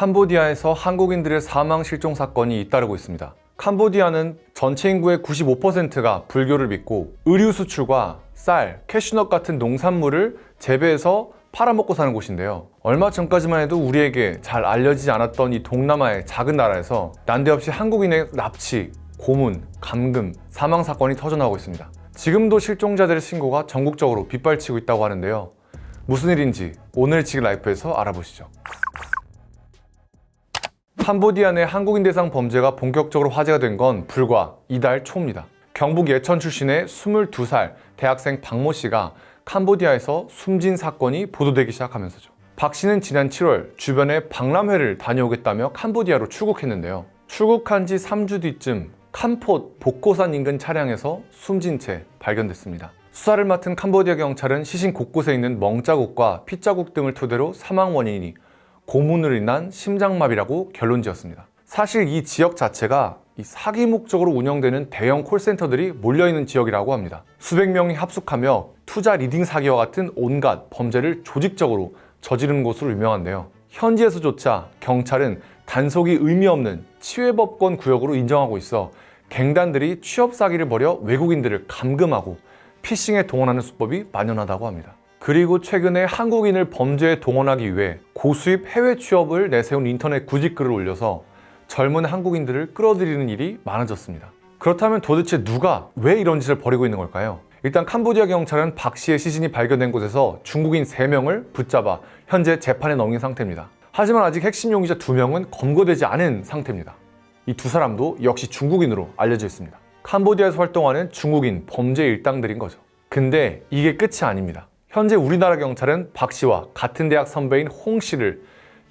캄보디아에서 한국인들의 사망 실종 사건이 잇따르고 있습니다. 캄보디아는 전체 인구의 95%가 불교를 믿고 의류 수출과 쌀, 캐슈넛 같은 농산물을 재배해서 팔아먹고 사는 곳인데요. 얼마 전까지만 해도 우리에게 잘 알려지지 않았던 이 동남아의 작은 나라에서 난데없이 한국인의 납치, 고문, 감금, 사망 사건이 터져나오고 있습니다. 지금도 실종자들의 신고가 전국적으로 빗발치고 있다고 하는데요. 무슨 일인지 오늘 지금 라이프에서 알아보시죠. 캄보디아 내 한국인 대상 범죄가 본격적으로 화제가 된 건 불과 이달 초입니다. 경북 예천 출신의 22살 대학생 박모 씨가 캄보디아에서 숨진 사건이 보도되기 시작하면서죠. 박 씨는 지난 7월 주변에 박람회를 다녀오겠다며 캄보디아로 출국했는데요. 출국한 지 3주 뒤쯤 캄폿 복고산 인근 차량에서 숨진 채 발견됐습니다. 수사를 맡은 캄보디아 경찰은 시신 곳곳에 있는 멍자국과 핏자국 등을 토대로 사망 원인이 고문으로 인한 심장마비라고 결론지었습니다. 사실 이 지역 자체가 사기 목적으로 운영되는 대형 콜센터들이 몰려있는 지역이라고 합니다. 수백 명이 합숙하며 투자 리딩 사기와 같은 온갖 범죄를 조직적으로 저지르는 곳으로 유명한데요. 현지에서조차 경찰은 단속이 의미 없는 치외법권 구역으로 인정하고 있어 갱단들이 취업 사기를 벌여 외국인들을 감금하고 피싱에 동원하는 수법이 만연하다고 합니다. 그리고 최근에 한국인을 범죄에 동원하기 위해 고수입 해외 취업을 내세운 인터넷 구직글을 올려서 젊은 한국인들을 끌어들이는 일이 많아졌습니다. 그렇다면 도대체 누가 왜 이런 짓을 벌이고 있는 걸까요? 일단 캄보디아 경찰은 박 씨의 시신이 발견된 곳에서 중국인 3명을 붙잡아 현재 재판에 넘긴 상태입니다. 하지만 아직 핵심 용의자 2명은 검거되지 않은 상태입니다. 이 두 사람도 역시 중국인으로 알려져 있습니다. 캄보디아에서 활동하는 중국인 범죄 일당들인 거죠. 근데 이게 끝이 아닙니다. 현재 우리나라 경찰은 박 씨와 같은 대학 선배인 홍 씨를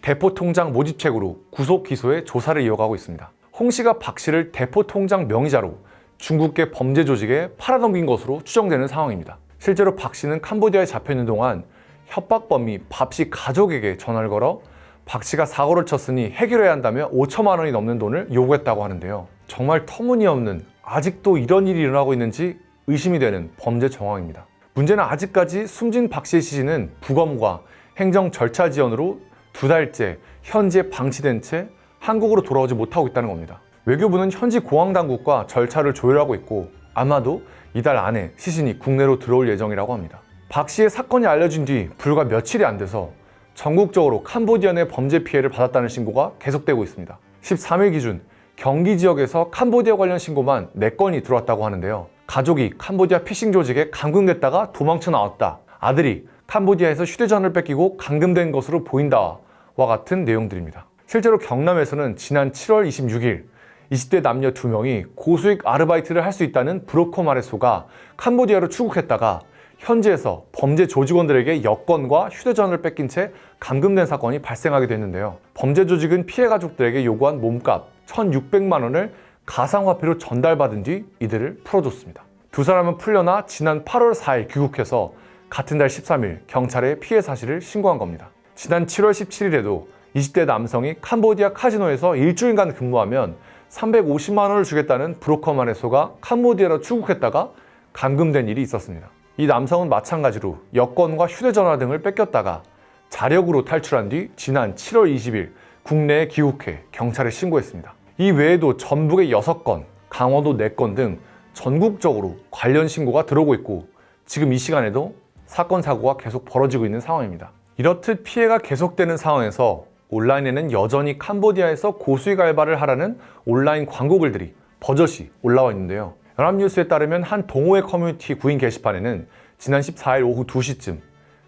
대포통장 모집책으로 구속 기소해 조사를 이어가고 있습니다. 홍 씨가 박 씨를 대포통장 명의자로 중국계 범죄 조직에 팔아넘긴 것으로 추정되는 상황입니다. 실제로 박 씨는 캄보디아에 잡혀있는 동안 협박범이 박 씨 가족에게 전화를 걸어 박 씨가 사고를 쳤으니 해결해야 한다며 5천만 원이 넘는 돈을 요구했다고 하는데요. 정말 터무니없는, 아직도 이런 일이 일어나고 있는지 의심이 되는 범죄 정황입니다. 문제는 아직까지 숨진 박 씨의 시신은 부검과 행정 절차 지연으로 2달째 현지에 방치된 채 한국으로 돌아오지 못하고 있다는 겁니다. 외교부는 현지 공항 당국과 절차를 조율하고 있고 아마도 이달 안에 시신이 국내로 들어올 예정이라고 합니다. 박 씨의 사건이 알려진 뒤 불과 며칠이 안 돼서 전국적으로 캄보디아 내 범죄 피해를 받았다는 신고가 계속되고 있습니다. 13일 기준 경기 지역에서 캄보디아 관련 신고만 4건이 들어왔다고 하는데요. 가족이 캄보디아 피싱 조직에 감금됐다가 도망쳐 나왔다. 아들이 캄보디아에서 휴대전화를 뺏기고 감금된 것으로 보인다와 같은 내용들입니다. 실제로 경남에서는 지난 7월 26일 20대 남녀 2명이 고수익 아르바이트를 할 수 있다는 브로커 말에 속아 캄보디아로 출국했다가 현지에서 범죄 조직원들에게 여권과 휴대전화를 뺏긴 채 감금된 사건이 발생하게 됐는데요. 범죄 조직은 피해 가족들에게 요구한 몸값 1,600만 원을 가상화폐로 전달받은 뒤 이들을 풀어줬습니다. 두 사람은 풀려나 지난 8월 4일 귀국해서 같은 달 13일 경찰에 피해 사실을 신고한 겁니다. 지난 7월 17일에도 20대 남성이 캄보디아 카지노에서 일주일간 근무하면 350만 원을 주겠다는 브로커만에 속아 캄보디아로 출국했다가 감금된 일이 있었습니다. 이 남성은 마찬가지로 여권과 휴대전화 등을 뺏겼다가 자력으로 탈출한 뒤 지난 7월 20일 국내에 귀국해 경찰에 신고했습니다. 이 외에도 전북의 6건, 강원도 4건 등 전국적으로 관련 신고가 들어오고 있고 지금 이 시간에도 사건 사고가 계속 벌어지고 있는 상황입니다. 이렇듯 피해가 계속되는 상황에서 온라인에는 여전히 캄보디아에서 고수익 알바를 하라는 온라인 광고글들이 버젓이 올라와 있는데요. 연합뉴스에 따르면 한 동호회 커뮤니티 구인 게시판에는 지난 14일 오후 2시쯤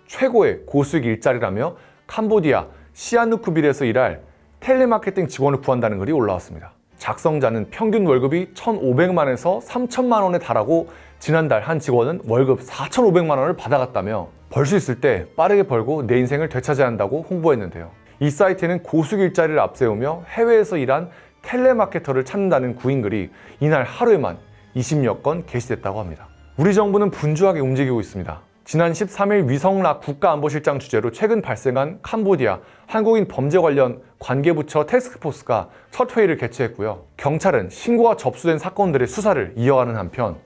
최고의 고수익 일자리라며 캄보디아 시아누쿠빌에서 일할 텔레마케팅 직원을 구한다는 글이 올라왔습니다. 작성자는 평균 월급이 1,500만에서 3천만 원에 달하고 지난달 한 직원은 월급 4,500만 원을 받아갔다며 벌 수 있을 때 빠르게 벌고 내 인생을 되찾아야 한다고 홍보했는데요. 이 사이트에는 고수익 일자리를 앞세우며 해외에서 일한 텔레마케터를 찾는다는 구인글이 이날 하루에만 20여 건 게시됐다고 합니다. 우리 정부는 분주하게 움직이고 있습니다. 지난 13일 위성락 국가안보실장 주재로 최근 발생한 캄보디아 한국인 범죄 관련 관계부처 태스크포스가 첫 회의를 개최했고요. 경찰은 신고가 접수된 사건들의 수사를 이어가는 한편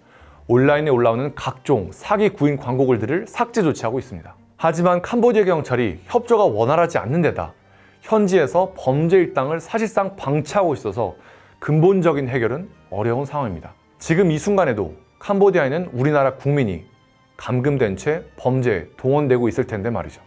온라인에 올라오는 각종 사기 구인 광고글들을 삭제 조치하고 있습니다. 하지만 캄보디아 경찰이 협조가 원활하지 않는 데다 현지에서 범죄 일당을 사실상 방치하고 있어서 근본적인 해결은 어려운 상황입니다. 지금 이 순간에도 캄보디아에는 우리나라 국민이 감금된 채 범죄에 동원되고 있을 텐데 말이죠.